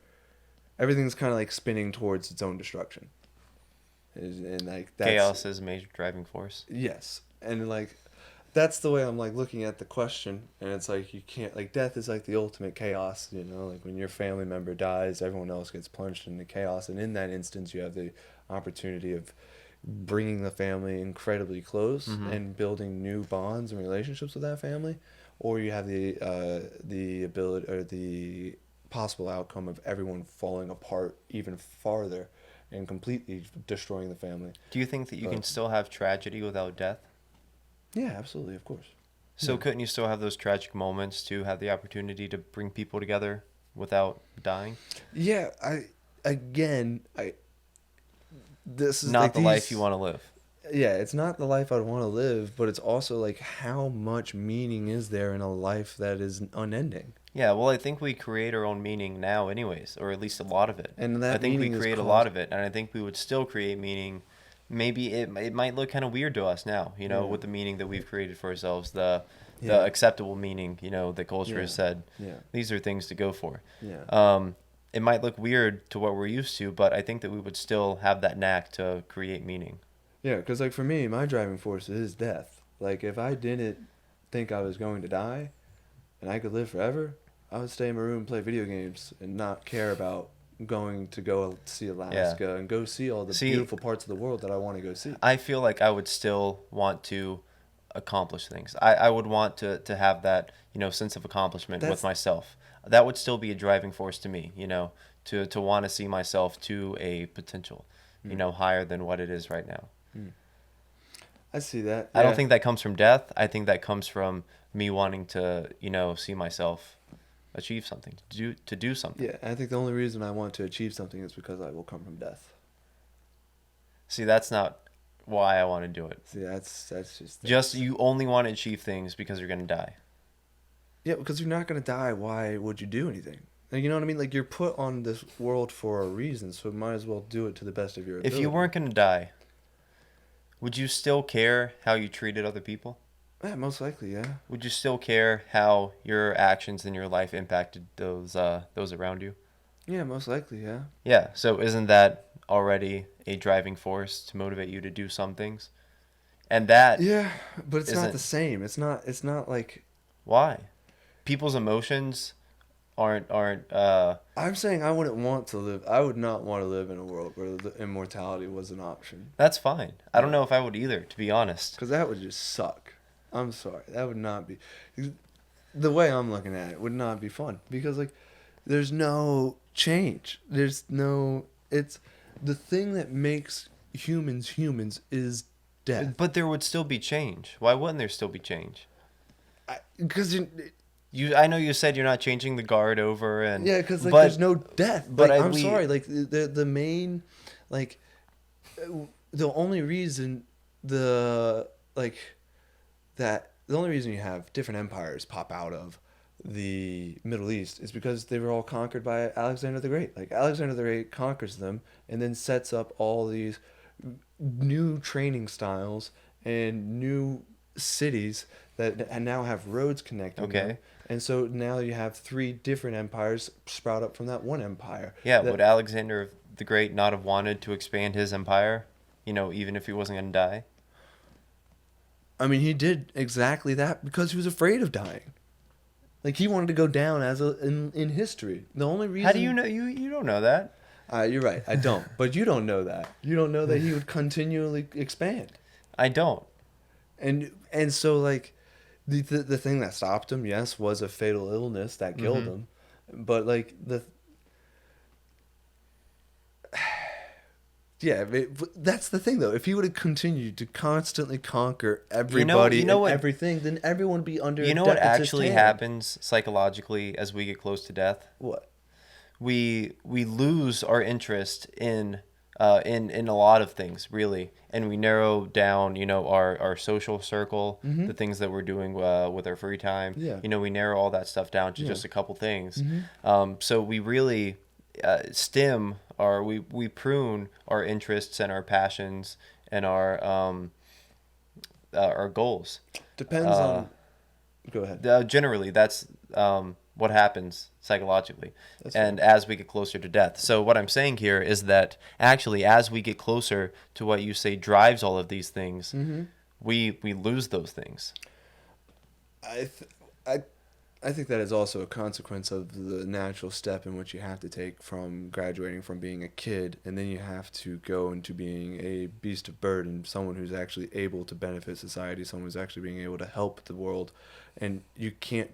everything's kind of like spinning towards its own destruction. And like that's, Chaos is a major driving force. yes, and like that's the way I'm like looking at the question, and it's like you can't, like death is like the ultimate chaos, you know, like when your family member dies, everyone else gets plunged into chaos, and in that instance you have the opportunity of bringing the family incredibly close Mm-hmm. and building new bonds and relationships with that family, or you have the ability or the possible outcome of everyone falling apart even farther and completely destroying the family. Do you think that you can But still have tragedy without death? yeah, absolutely, of course. So Yeah. couldn't you still have those tragic moments to have the opportunity to bring people together without dying? Yeah, I again, I this is Not like the life you these. want to live. Yeah, it's not the life I'd want to live, but it's also like how much meaning is there in a life that is unending? Yeah, well, I think we create our own meaning now, anyways, or at least a lot of it. And I that think we meaning is create a lot caused. of it, and I think we would still create meaning. Maybe it might look kind of weird to us now, Yeah. with the meaning that we've created for ourselves, the Yeah. acceptable meaning, the culture has Yeah. said. Yeah. These are things to go for. Yeah. It might look weird to what we're used to, but I think that we would still have that knack to create meaning. Yeah, because like for me, my driving force is death. Like if I didn't think I was going to die and I could live forever, I would stay in my room and play video games and not care about going to go see Yeah. Alaska and go see all the See, beautiful parts of the world that I want to go see. I feel like I would still want to accomplish things. I would want to have that, sense of accomplishment with That's myself. That would still be a driving force to me, to want to see myself to a potential, higher than what it is right now. I see that. I don't Yeah. think that comes from death. I think that comes from me wanting to, see myself achieve something, to do something. Yeah, I think the only reason I want to achieve something is because I will come from death. See, that's not why I want to do it. See, that's just Just you only want to achieve things because you're going to die. yeah, because you're not gonna die. Why would you do anything? Like, you know what I mean? Like you're put on this world for a reason, so might as well do it to the best of your ability. If you weren't going to die, would you still care how you treated other people? Yeah, most likely, yeah. Would you still care how your actions in your life impacted those around you? Yeah, most likely, yeah. Yeah. So isn't that already a driving force to motivate you to do some things? And that Yeah, but it's not isn't the same. It's not like why people's emotions aren't. I'm saying I wouldn't want to live. I would not want to live in a world where the immortality was an option. That's fine. I don't Yeah. know if I would either, to be honest. Because that would just suck. I'm sorry. That would not be. The way I'm looking at it would not be fun. Because, like, there's no change. There's no. It's. The thing that makes humans humans is death. But there would still be change. Why wouldn't there still be change? Because, I know you said you're not changing the guard over, and yeah, because, like, but there's no death. but Like, I- I'm we- sorry. Like, the main. Like, the only reason the. Like. That the only reason you have different empires pop out of the Middle East is because they were all conquered by Alexander the Great. Like Alexander the Great conquers them and then sets up all these new training styles and new cities that now have roads connecting Okay. them. And so now you have three different empires sprout up from that one empire. Yeah, That- would Alexander the Great not have wanted to expand his empire? Even if he wasn't going to die? I mean, he did exactly that because he was afraid of dying. Like he wanted to go down as in history. The only reason. How do you know? You don't know that. You're right. I don't. But you don't know that. You don't know that he would continually expand. I don't. And so like, the thing that stopped him, yes, was a fatal illness that killed Mhm. him. But like yeah, that's the thing though. If he would have continued to constantly conquer everybody know and what- everything, then everyone would be under. You a know what despotism actually hand. happens psychologically as we get close to death? What? We lose our interest in a lot of things, really, and we narrow down our social circle, Mhm. the things that we're doing with our free time. Yeah. We narrow all that stuff down to Yeah. just a couple things. Mhm. So we really stem or we prune our interests and our passions and our goals. Depends on. Go ahead. Generally, that's what happens psychologically, That's and as we get closer to death. So what I'm saying here is that actually, as we get closer to what you say drives all of these things, we lose those things. I, th- I, I think that is also a consequence of the natural step in which you have to take from graduating from being a kid, and then you have to go into being a beast of burden, someone who's actually able to benefit society, someone who's actually being able to help the world, and you can't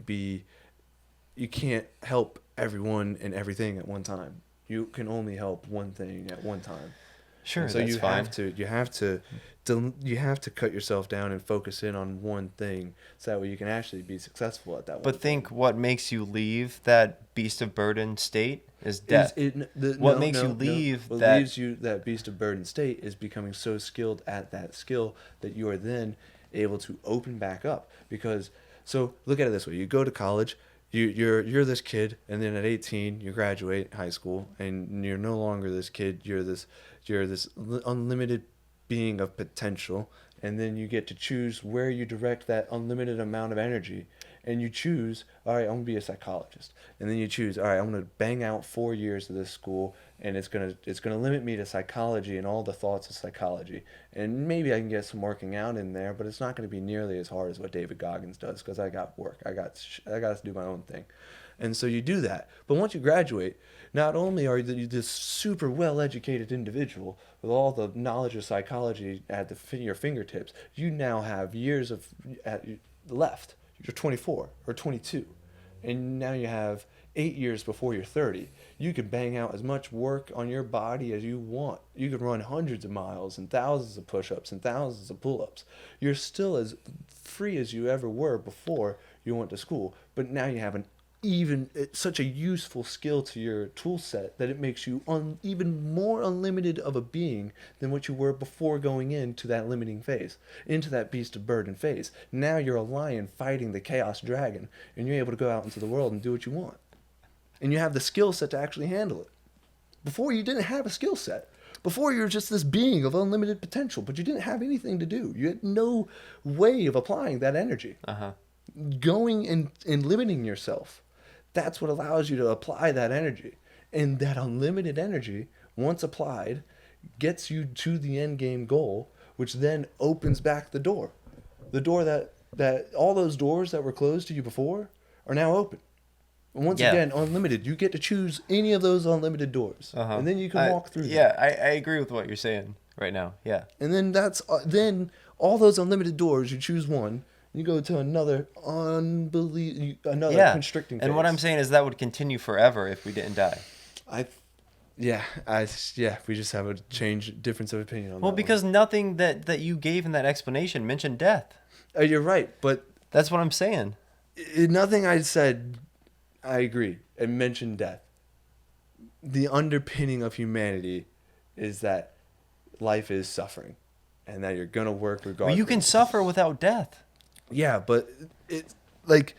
help everyone and everything at one time. You can only help one thing at one time. Sure, And so that's you fine. you have to cut yourself down and focus in on one thing, so that way you can actually be successful at that one But thing. think what makes you leave that beast of burden state is Is death. What no, makes you no, leave what that- leaves you that beast of burden state is becoming so skilled at that skill that you are then able to open back up. Because so look at it this way: you go to college, you're this kid, and then at 18 you graduate high school, and you're no longer this kid. You're this unlimited being of potential, and then you get to choose where you direct that unlimited amount of energy. And you choose, all right, I'm gonna be a psychologist, and then you choose, all right, I'm gonna bang out 4 years of this school, and it's gonna limit me to psychology and all the thoughts of psychology, and maybe I can get some working out in there, but it's not gonna be nearly as hard as what David Goggins does, because I got work, I got to do my own thing, and so you do that. But once you graduate, not only are you this super well educated individual with all the knowledge of psychology at your fingertips, you now have years of left. You're 24 or 22, and now you have 8 years before you're 30. You can bang out as much work on your body as you want. You can run hundreds of miles and thousands of push-ups and thousands of pull-ups. You're still as free as you ever were before you went to school, but now you have it's such a useful skill to your tool set that it makes you even more unlimited of a being than what you were before going into that limiting phase, into that beast of burden phase. Now you're a lion fighting the chaos dragon, and you're able to go out into the world and do what you want. And you have the skill set to actually handle it. Before, you didn't have a skill set. Before, you were just this being of unlimited potential, but you didn't have anything to do. You had no way of applying that energy. Going and limiting yourself, that's what allows you to apply that energy. And that unlimited energy, once applied, gets you to the end game goal, which then opens back the door. The door that all those doors that were closed to you before are now open. And once again, unlimited. You get to choose any of those unlimited doors. And then you can walk through them. Yeah, I agree with what you're saying right now. Yeah. And then then all those unlimited doors, you choose one. You go to another constricting phase. And what I'm saying is that would continue forever if we didn't die. We just have a difference of opinion on that. Well, because nothing that you gave in that explanation mentioned death. You're right, but That's what I'm saying. Nothing I said, I agree. It mentioned death. The underpinning of humanity is that life is suffering, and that you're gonna work regardless. Well, you can suffer without death. Yeah, but it's like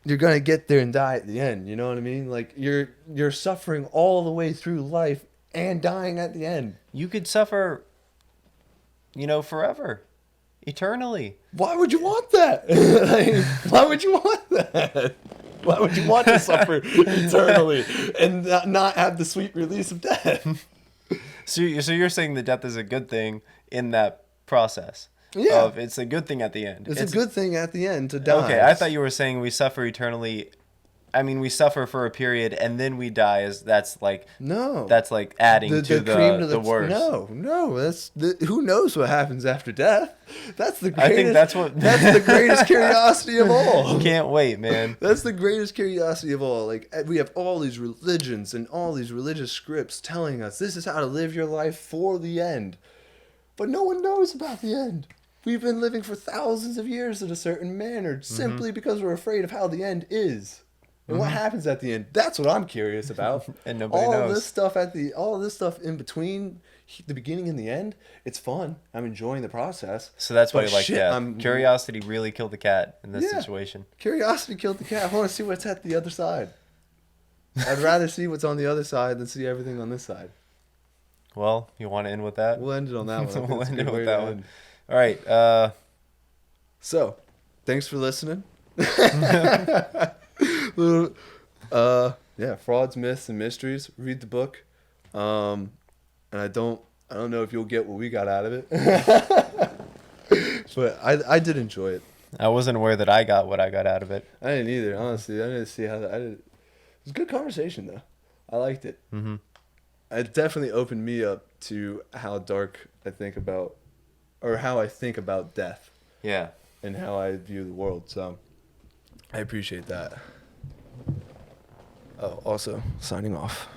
you're gonna get there and die at the end. You know what I mean? Like you're suffering all the way through life and dying at the end. You could suffer, forever, eternally. Why would you want that? Why would you want that? Why would you want to suffer eternally and not have the sweet release of death? So you're saying that death is a good thing in that process? Yeah. It's a good thing at the end. It's a good thing at the end to die. Okay, I thought you were saying we suffer eternally. I mean, we suffer for a period and then we die. That's like adding to the worst. No. Who knows what happens after death? That's the greatest. I think that's the greatest curiosity of all. Can't wait, man. That's the greatest curiosity of all. Like, we have all these religions and all these religious scripts telling us this is how to live your life for the end, but no one knows about the end. We've been living for thousands of years in a certain manner simply because we're afraid of how the end is. And what happens at the end? That's what I'm curious about. And nobody knows. All this stuff in between the beginning and the end, it's fun. I'm enjoying the process. So that's why you like shit, death. Curiosity really killed the cat in this situation. Curiosity killed the cat. I want to see what's at the other side. I'd rather see what's on the other side than see everything on this side. Well, you want to end with that? We'll end it on that one. I think We'll it's a end good it way with to that one. end. All right. So, thanks for listening. Yeah, frauds, myths, and mysteries. Read the book. And I don't know if you'll get what we got out of it, but I did enjoy it. I wasn't aware that I got what I got out of it. I didn't either, honestly. I didn't see how that. It was a good conversation though. I liked it. Mm-hmm. It definitely opened me up to how dark I think about, or how I think about death. Yeah. And how I view the world. So I appreciate that. Oh, also signing off.